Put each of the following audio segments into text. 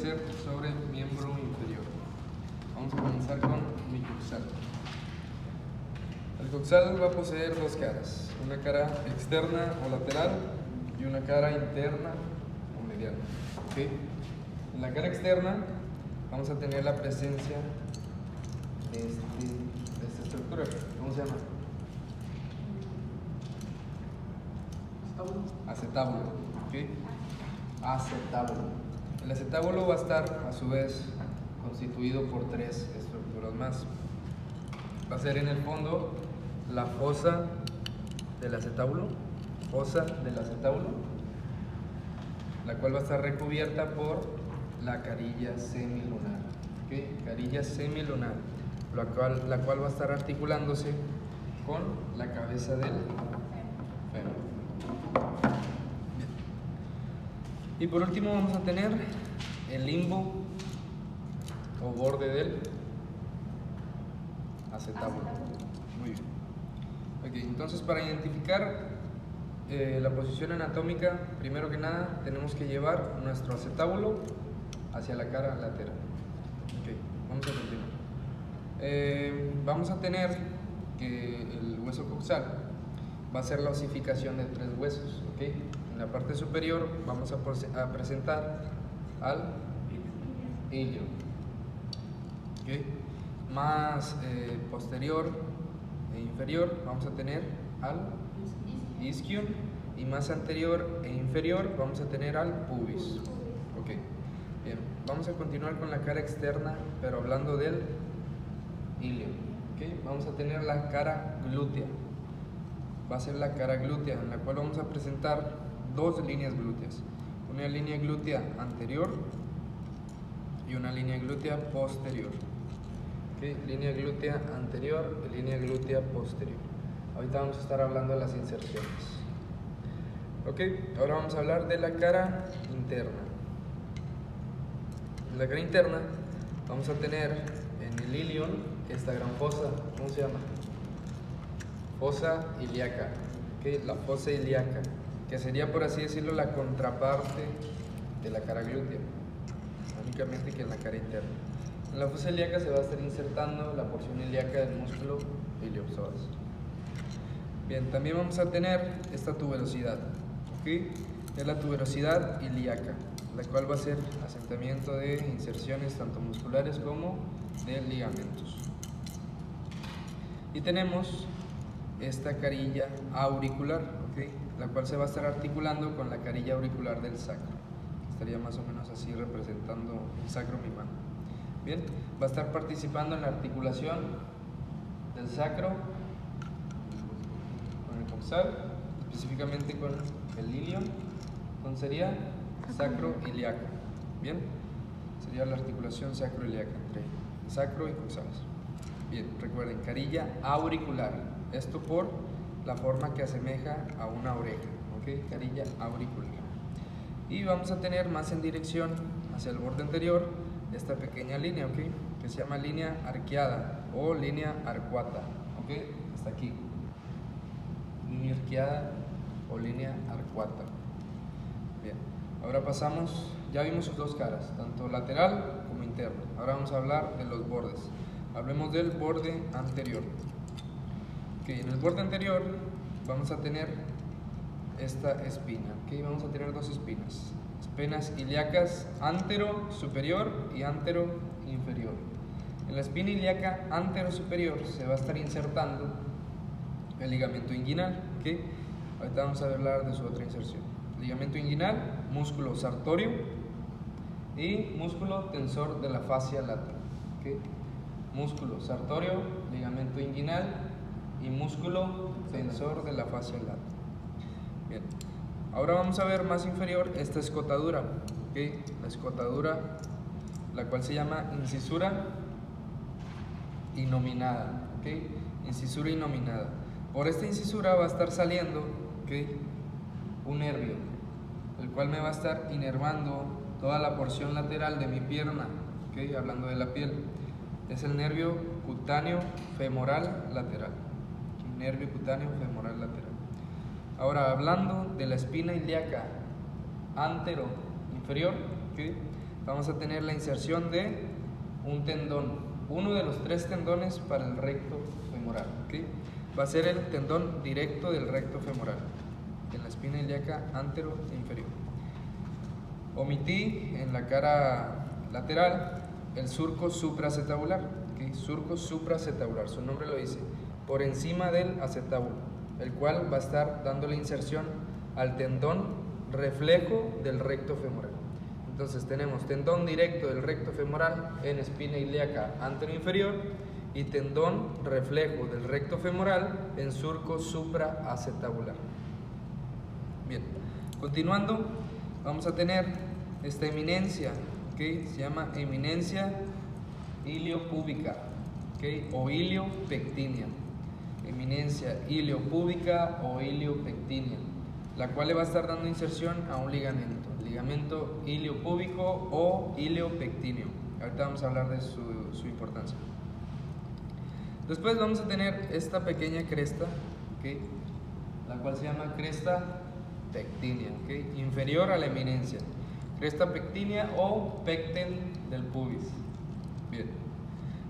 ser sobre miembro inferior. Vamos a comenzar con mi coxal. El coxal va a poseer dos caras, una cara externa o lateral y una cara interna o medial. ¿Okay? En la cara externa vamos a tener la presencia de esta estructura. ¿Cómo se llama? Acetábulo. ¿Okay? Acetábulo. El acetábulo va a estar a su vez constituido por tres estructuras más. Va a ser en el fondo la fosa del acetábulo, la cual va a estar recubierta por la carilla semilunar. ¿Okay? Carilla semilunar, la cual va a estar articulándose con la cabeza del fémur. Y por último vamos a tener el limbo o borde del acetábulo. Muy bien. Okay, entonces para identificar la posición anatómica, primero que nada tenemos que llevar nuestro acetábulo hacia la cara lateral. Okay, vamos a continuar. Vamos a tener que el hueso coxal va a ser la osificación de tres huesos. Okay. En la parte superior vamos a presentar al ilio. Okay. Más posterior e inferior vamos a tener al isquion, y más anterior e inferior vamos a tener al pubis. Okay. Bien, vamos a continuar con la cara externa, pero hablando del ilio. Okay. Vamos a tener la cara glútea. Va a ser la cara glútea, en la cual vamos a presentar dos líneas glúteas, una línea glútea anterior y una línea glútea posterior. ¿Okay? Línea glútea anterior y línea glútea posterior. Ahorita vamos a estar hablando de las inserciones. Ok, ahora vamos a hablar de la cara interna. En la cara interna vamos a tener en el ilion esta gran fosa. ¿Cómo se llama? Fosa ilíaca. ¿Okay? La fosa ilíaca, que sería, por así decirlo, la contraparte de la cara glútea, únicamente que en la cara interna. En la fosa ilíaca se va a estar insertando la porción ilíaca del músculo iliopsoas. Bien, también vamos a tener esta tuberosidad, ¿okay? Es la tuberosidad ilíaca, la cual va a ser asentamiento de inserciones tanto musculares como de ligamentos. Y tenemos esta carilla auricular, ¿okay? La cual se va a estar articulando con la carilla auricular del sacro. Estaría más o menos así representando el sacro mimano. Bien, va a estar participando en la articulación del sacro con el coxal, específicamente con el ilion. Entonces sería sacro-ilíaco. Bien, sería la articulación sacro-ilíaca entre sacro y coxales. Bien, recuerden, carilla auricular. Esto por la forma que asemeja a una oreja, ¿ok? Carilla auricular. Y vamos a tener más en dirección hacia el borde anterior esta pequeña línea, ¿ok? Que se llama línea arqueada o línea arcuata, ¿ok? Hasta aquí. Línea arqueada o línea arcuata. Bien, ahora pasamos, ya vimos sus dos caras, tanto lateral como interno. Ahora vamos a hablar de los bordes. Hablemos del borde anterior. Okay, en el borde anterior vamos a tener esta espina. Okay, vamos a tener dos espinas ilíacas antero superior y antero inferior. En la espina ilíaca antero superior se va a estar insertando el ligamento inguinal. Okay, ahorita vamos a hablar de su otra inserción. Ligamento inguinal, músculo sartorio y músculo tensor de la fascia lata. Okay, músculo sartorio, ligamento inguinal y músculo tensor de la fascia lata. Bien, ahora vamos a ver más inferior esta escotadura, ¿okay? La escotadura, la cual se llama incisura innominada, ¿okay? Incisura innominada. Por esta incisura va a estar saliendo, ¿okay? Un nervio, el cual me va a estar inervando toda la porción lateral de mi pierna, ¿okay? Hablando de la piel, es el nervio cutáneo femoral lateral. Nervio cutáneo femoral lateral. Ahora, hablando de la espina ilíaca antero inferior, ¿okay? vamos a tener la inserción de un tendón, uno de los 3 tendones para el recto femoral, ¿okay? Va a ser el tendón directo del recto femoral, en la espina ilíaca antero e inferior. Omití en la cara lateral el surco supraacetabular, ¿okay? Surco supraacetabular, su nombre lo dice, por encima del acetábulo, el cual va a estar dando la inserción al tendón reflejo del recto femoral. Entonces tenemos tendón directo del recto femoral en espina ilíaca antero-inferior y tendón reflejo del recto femoral en surco supraacetabular. Bien, continuando, vamos a tener esta eminencia, ¿okay? Se llama eminencia iliopúbica, ¿okay? O iliopectínea. Eminencia iliopúbica o iliopectínea, la cual le va a estar dando inserción a un ligamento iliopúbico o iliopectíneo. Ahorita vamos a hablar de su importancia. Después vamos a tener esta pequeña cresta, ¿okay? La cual se llama cresta pectínea, ¿okay? Inferior a la eminencia. Cresta pectínea o pecten del pubis. Bien,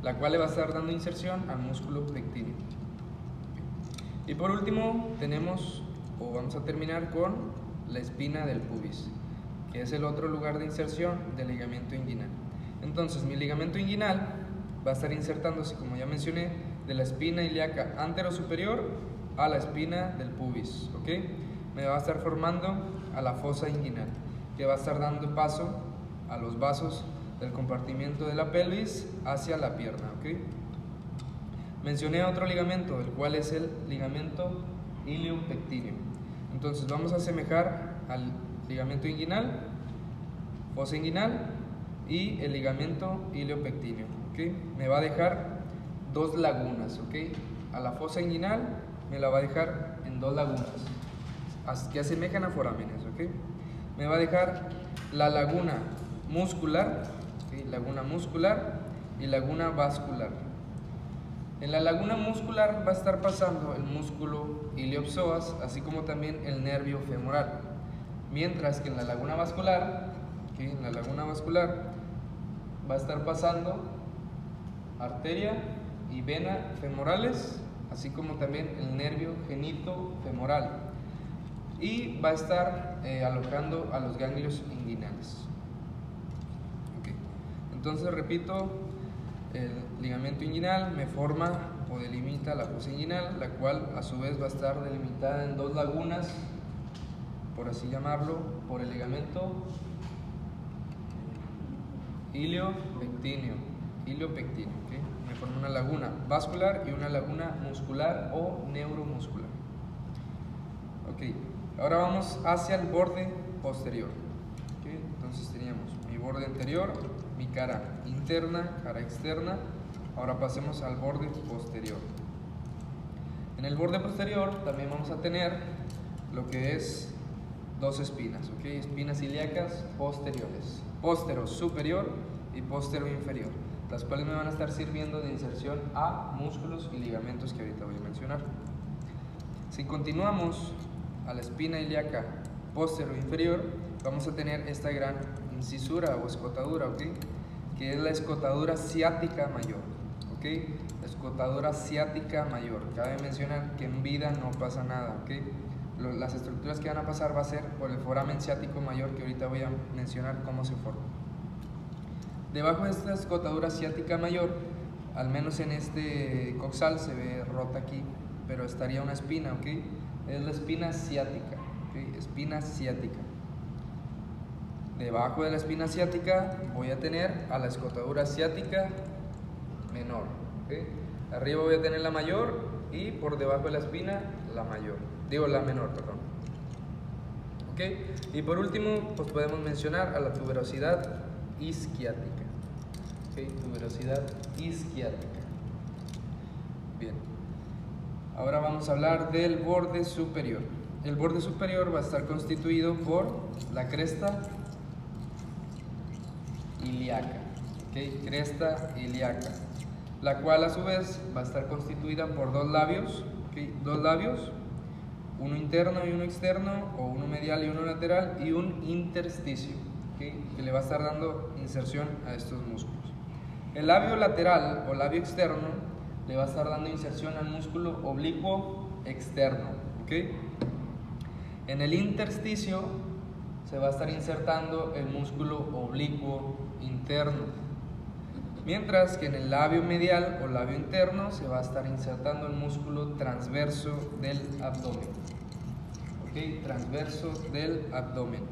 la cual le va a estar dando inserción al músculo pectíneo. Y por último tenemos, o vamos a terminar con la espina del pubis, que es el otro lugar de inserción del ligamento inguinal. Entonces mi ligamento inguinal va a estar insertándose, como ya mencioné, de la espina ilíaca antero-superior a la espina del pubis, ¿ok? Me va a estar formando a la fosa inguinal, que va a estar dando paso a los vasos del compartimiento de la pelvis hacia la pierna, ¿ok? Mencioné otro ligamento, el cual es el ligamento iliopectíneo. Entonces vamos a asemejar al ligamento inguinal, fosa inguinal y el ligamento iliopectíneo, ¿okay? Me va a dejar 2 lagunas, ¿okay? A la fosa inguinal me la va a dejar en 2 lagunas que asemejan a forámenes, ¿okay? Me va a dejar la laguna muscular, ¿okay? Laguna muscular y laguna vascular. En la laguna muscular va a estar pasando el músculo iliopsoas, así como también el nervio femoral. Mientras que en la laguna vascular, ¿okay? En la laguna vascular va a estar pasando arteria y vena femorales, así como también el nervio genito femoral. Y va a estar alojando a los ganglios inguinales. Okay. Entonces repito, el ligamento inguinal me forma o delimita la fosa inguinal, la cual a su vez va a estar delimitada en 2 lagunas, por así llamarlo, por el ligamento iliopectíneo, ¿okay? Me forma una laguna vascular y una laguna muscular o neuromuscular. Ok, ahora vamos hacia el borde posterior, ¿okay? Entonces teníamos mi borde anterior, mi cara interna, cara externa. Ahora pasemos al borde posterior. En el borde posterior también vamos a tener lo que es 2 espinas, ¿ok? Espinas ilíacas posteriores, póstero superior y póstero inferior, las cuales me van a estar sirviendo de inserción a músculos y ligamentos que ahorita voy a mencionar. Si continuamos a la espina ilíaca póstero inferior, vamos a tener esta gran incisura o escotadura, ¿ok? Que es la escotadura ciática mayor, ¿ok? La escotadura ciática mayor. Cabe mencionar que en vida no pasa nada, ¿ok? Las estructuras que van a pasar va a ser por el foramen ciático mayor, que ahorita voy a mencionar cómo se forma. Debajo de esta escotadura ciática mayor, al menos en este coxal se ve rota aquí, pero estaría una espina, ¿ok? Es la espina ciática, ¿ok? Espina ciática. Debajo de la espina ciática voy a tener a la escotadura ciática menor, ¿okay? Arriba voy a tener la mayor y por debajo de la espina la mayor, la menor, perdón. ¿Okay? Y por último, pues podemos mencionar a la tuberosidad isquiática, ¿okay? Tuberosidad isquiática. Bien, ahora vamos a hablar del borde superior. El borde superior va a estar constituido por la cresta ilíaca, ¿okay? Cresta ilíaca, la cual a su vez va a estar constituida por 2 labios, ¿okay? 2 labios, uno interno y uno externo, o uno medial y uno lateral, y un intersticio, ¿okay? Que le va a estar dando inserción a estos músculos. El labio lateral o labio externo le va a estar dando inserción al músculo oblicuo externo. ¿Okay? En el intersticio se va a estar insertando el músculo oblicuo interno, mientras que en el labio medial o labio interno se va a estar insertando el músculo transverso del abdomen. ¿Okay? Transverso del abdomen.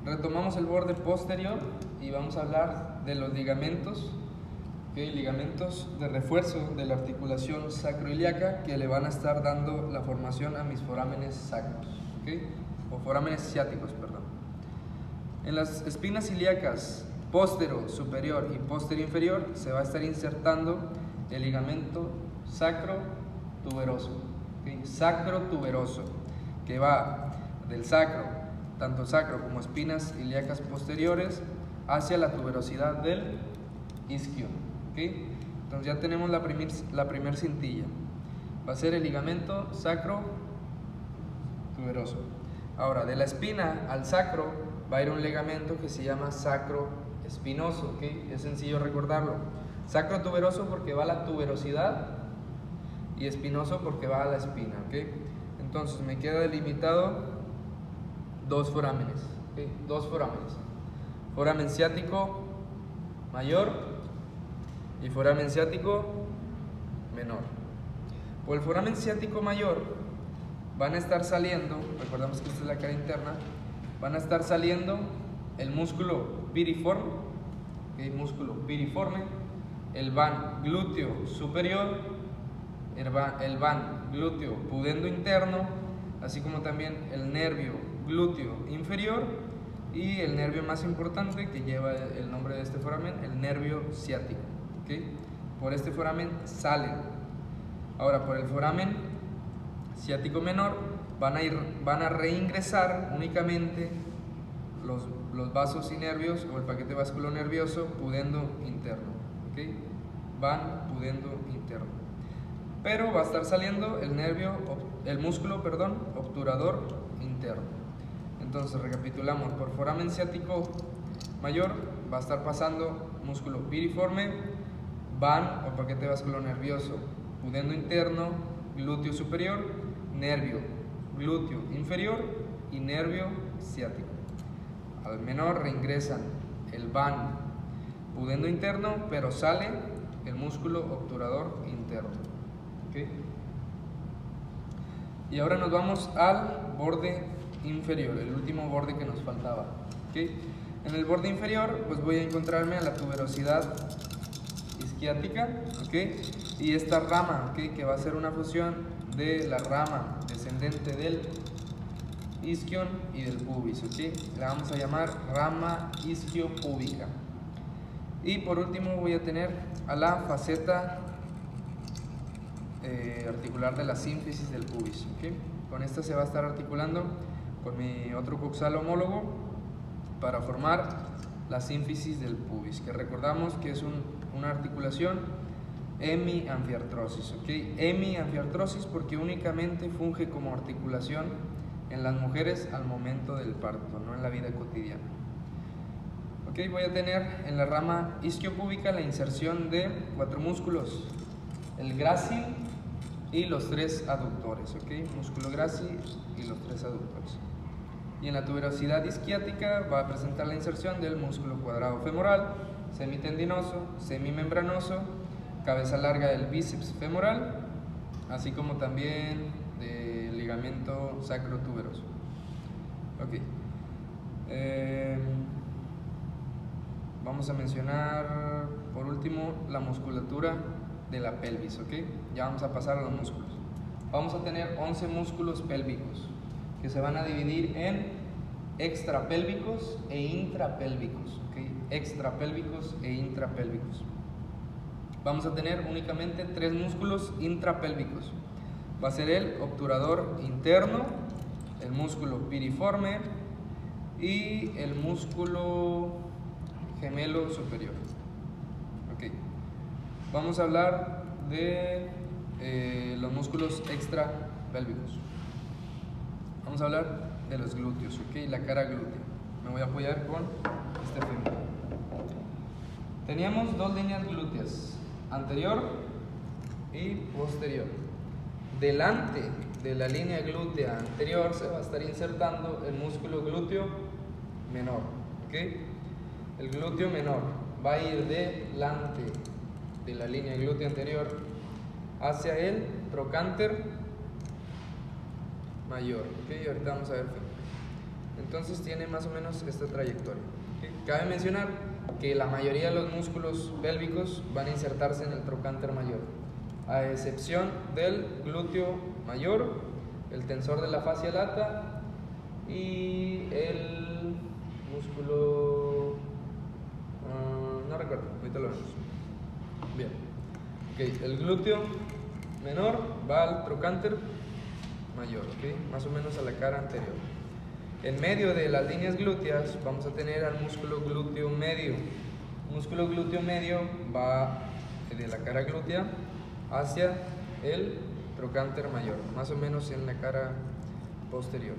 Retomamos el borde posterior y vamos a hablar de los ligamentos. ¿Okay? Ligamentos de refuerzo de la articulación sacroiliaca que le van a estar dando la formación a mis forámenes sacros. ¿Okay? O forámenes ciáticos, perdón. En las espinas ilíacas póstero superior y póstero inferior se va a estar insertando el ligamento sacro-tuberoso. ¿Okay? Sacro-tuberoso, que va del sacro, tanto sacro como espinas ilíacas posteriores, hacia la tuberosidad del isquio. ¿Okay? Entonces ya tenemos la primer cintilla. Va a ser el ligamento sacro-tuberoso. Ahora, de la espina al sacro va a ir un ligamento que se llama sacroespinoso. ¿Okay? Es sencillo recordarlo. Sacro-tuberoso porque va a la tuberosidad y espinoso porque va a la espina. ¿Okay? Entonces me queda delimitado dos forámenes. ¿Okay? Dos forámenes. Foramen ciático mayor y foramen ciático menor. Por el foramen ciático mayor van a estar saliendo, recordamos que esta es la cara interna, van a estar saliendo el músculo piriforme, ¿okay? Músculo piriforme, el van glúteo superior, el van glúteo pudendo interno, así como también el nervio glúteo inferior y el nervio más importante que lleva el nombre de este foramen, el nervio ciático. ¿Okay? Por este foramen salen. Ahora, por el foramen ciático menor van a reingresar únicamente los vasos y nervios o el paquete vasculonervioso pudendo interno. ¿Okay? Van pudendo interno. Pero va a estar saliendo el músculo obturador interno. Entonces recapitulamos, por foramen ciático mayor va a estar pasando músculo piriforme, van o paquete vasculonervioso pudendo interno, glúteo superior, nervio glúteo inferior y nervio ciático. Al menor reingresan el van pudendo interno, pero sale el músculo obturador interno. ¿Okay? Y ahora nos vamos al borde inferior, el último borde que nos faltaba. ¿Okay? En el borde inferior pues voy a encontrarme a la tuberosidad isquiática, ¿okay? Y esta rama, ¿okay? Que va a ser una fusión de la rama descendente del isquion y del pubis, ¿okay? La vamos a llamar rama isquiopúbica. Y por último voy a tener a la faceta articular de la sínfisis del pubis. ¿Okay? Con esta se va a estar articulando con mi otro coxal homólogo para formar la sínfisis del pubis, que recordamos que es una articulación hemianfiartrosis. ¿Okay? Hemianfiartrosis porque únicamente funge como articulación en las mujeres al momento del parto, no en la vida cotidiana. ¿Okay? Voy a tener en la rama isquiopúbica la inserción de 4 músculos: el grácil y los 3 aductores. ¿Okay? Músculo grácil y los 3 aductores. Y en la tuberosidad isquiática va a presentar la inserción del músculo cuadrado femoral, semitendinoso, semimembranoso, cabeza larga del bíceps femoral, así como también del ligamento sacrotuberoso. Okay. Vamos a mencionar por último la musculatura de la pelvis. ¿Okay? Ya vamos a pasar a los músculos. Vamos a tener 11 músculos pélvicos que se van a dividir en extrapélvicos e intrapélvicos. ¿Okay? Extrapélvicos e intrapélvicos. Vamos a tener únicamente 3 músculos intrapélvicos. Va a ser el obturador interno, el músculo piriforme y el músculo gemelo superior. Okay. Vamos a hablar de los músculos extrapélvicos. Vamos Vamos a hablar de los glúteos, ¿ok? La cara glútea. Me voy a apoyar con este fémur. Teníamos dos líneas glúteas, anterior y posterior. Delante de la línea glútea anterior se va a estar insertando el músculo glúteo menor, ¿ok? El glúteo menor va a ir delante de la línea glútea anterior hacia el trocánter mayor, ¿ok? Ahorita vamos a ver. Entonces tiene más o menos esta trayectoria, ¿okay? Cabe mencionar que la mayoría de los músculos pélvicos van a insertarse en el trocánter mayor, a excepción del glúteo mayor, el tensor de la fascia lata y el músculo... no recuerdo, ahorita lo vemos. Bien, okay. El glúteo menor va al trocánter mayor, ¿okay? Más o menos a la cara anterior. En medio de las líneas glúteas vamos a tener al músculo glúteo medio. El músculo glúteo medio va de la cara glútea hacia el trocánter mayor, más o menos en la cara posterior.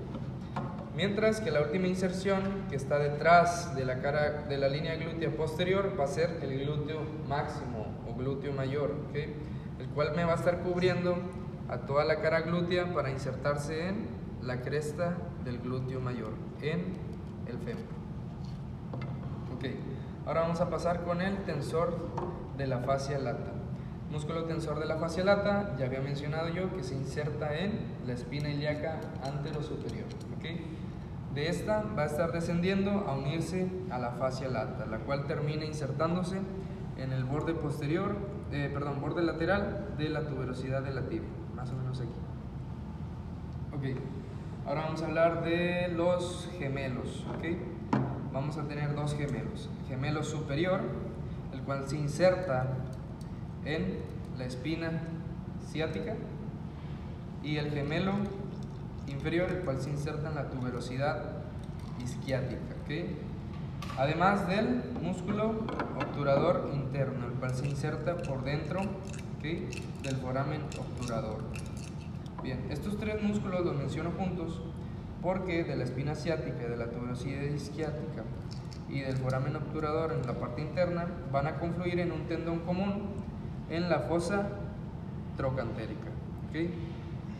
Mientras que la última inserción, que está detrás de la cara de la línea glútea posterior, va a ser el glúteo máximo o glúteo mayor, ¿okay? El cual me va a estar cubriendo a toda la cara glútea para insertarse en la cresta del glúteo mayor, en el fémur. Ok, ahora vamos a pasar con el tensor de la fascia lata. Músculo tensor de la fascia lata, ya había mencionado yo que se inserta en la espina ilíaca anterosuperior. ¿Okay? De esta va a estar descendiendo a unirse a la fascia lata, la cual termina insertándose en el borde posterior, borde lateral de la tuberosidad de la tibia, más o menos aquí. Ok, ahora vamos a hablar de los gemelos. ¿Okay? Vamos a tener dos gemelos. El gemelo superior, el cual se inserta en la espina ciática, y el gemelo inferior, el cual se inserta en la tuberosidad isquiática, ¿okay? Además del músculo obturador interno, el cual se inserta por dentro, ¿okay?, del foramen obturador. Bien, estos tres músculos los menciono juntos porque de la espina ciática, de la tuberosidad isquiática y del foramen obturador en la parte interna van a confluir en un tendón común en la fosa trocantérica. ¿Okay?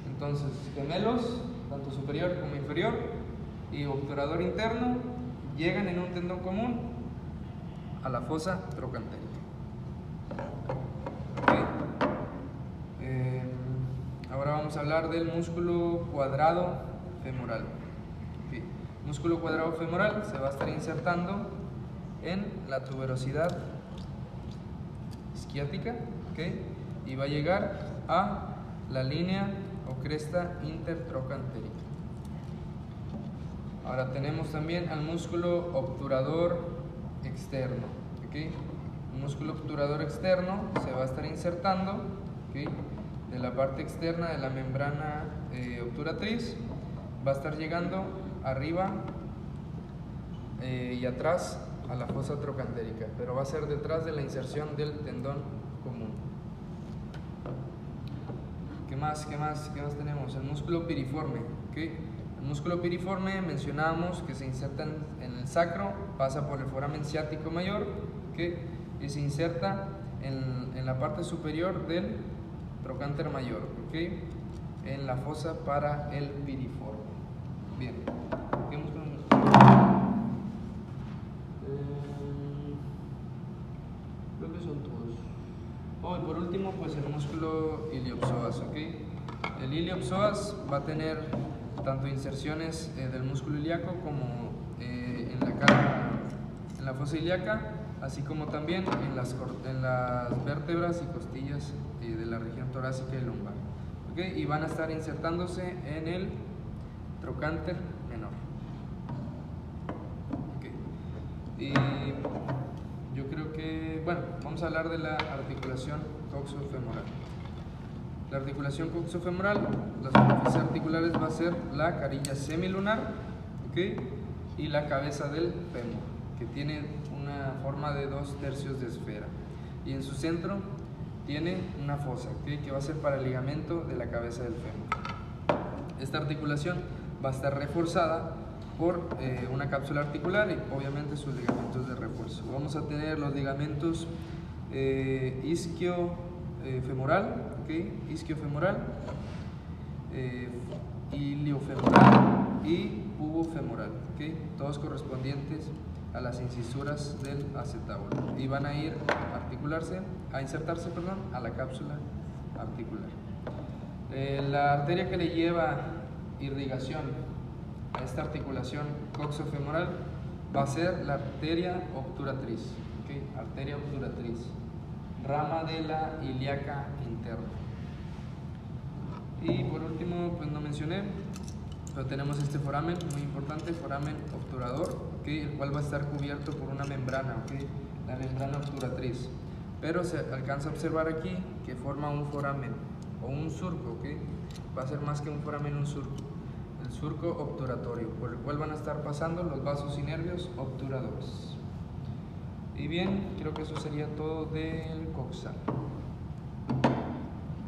Entonces, gemelos, tanto superior como inferior, y obturador interno, llegan en un tendón común a la fosa trocantérica. Okay. Ahora vamos a hablar del músculo cuadrado femoral. Okay. Músculo cuadrado femoral se va a estar insertando en la tuberosidad isquiática, ¿okay?, y va a llegar a la línea o cresta intertrocantérica. Ahora tenemos también al músculo obturador externo. ¿Okay? El músculo obturador externo se va a estar insertando, ¿okay?, de la parte externa de la membrana obturatriz, va a estar llegando arriba y atrás a la fosa trocantérica, pero va a ser detrás de la inserción del tendón común. ¿Qué más tenemos? El músculo piriforme. ¿Okay? El músculo piriforme mencionábamos que se inserta en el sacro, pasa por el foramen ciático mayor, ¿okay?, y se inserta en la parte superior del trocánter mayor, ¿okay?, en la fosa para el piriforme. Bien, ¿qué músculo? Creo que son todos. Y por último, pues el músculo iliopsoas, ¿ok? El iliopsoas va a tener tanto inserciones del músculo ilíaco como en la cara, en la fosa ilíaca, así como también en las vértebras y costillas de la región torácica y lumbar, ¿ok? Y van a estar insertándose en el trocánter menor. ¿Ok? Y yo creo que, bueno, vamos a hablar de la articulación coxofemoral. La articulación coxofemoral, las superficies articulares va a ser la carilla semilunar, ¿okay?, y la cabeza del fémur, que tiene una forma de 2/3 de esfera, y en su centro tiene una fosa, ¿okay?, que va a ser para el ligamento de la cabeza del fémur. Esta articulación va a estar reforzada por una cápsula articular y obviamente sus ligamentos de refuerzo. Vamos a tener los ligamentos isquiofemoral, ¿okay? Isquiofemoral, iliofemoral y pubofemoral, ¿okay? Todos correspondientes a las incisuras del acetábulo y van a ir a insertarse a la cápsula articular. La arteria que le lleva irrigación a esta articulación coxofemoral va a ser la arteria obturatriz, ¿okay? Arteria obturatriz, rama de la ilíaca interna. Y por último, pues no mencioné, pero tenemos este foramen muy importante, foramen obturador, ¿okay? El cual va a estar cubierto por una membrana, ¿okay? La membrana obturatriz, pero se alcanza a observar aquí que forma un foramen o un surco, ¿okay? Va a ser más que un foramen, un surco, el surco obturatorio, por el cual van a estar pasando los vasos y nervios obturadores. Y bien, creo que eso sería todo del coxal.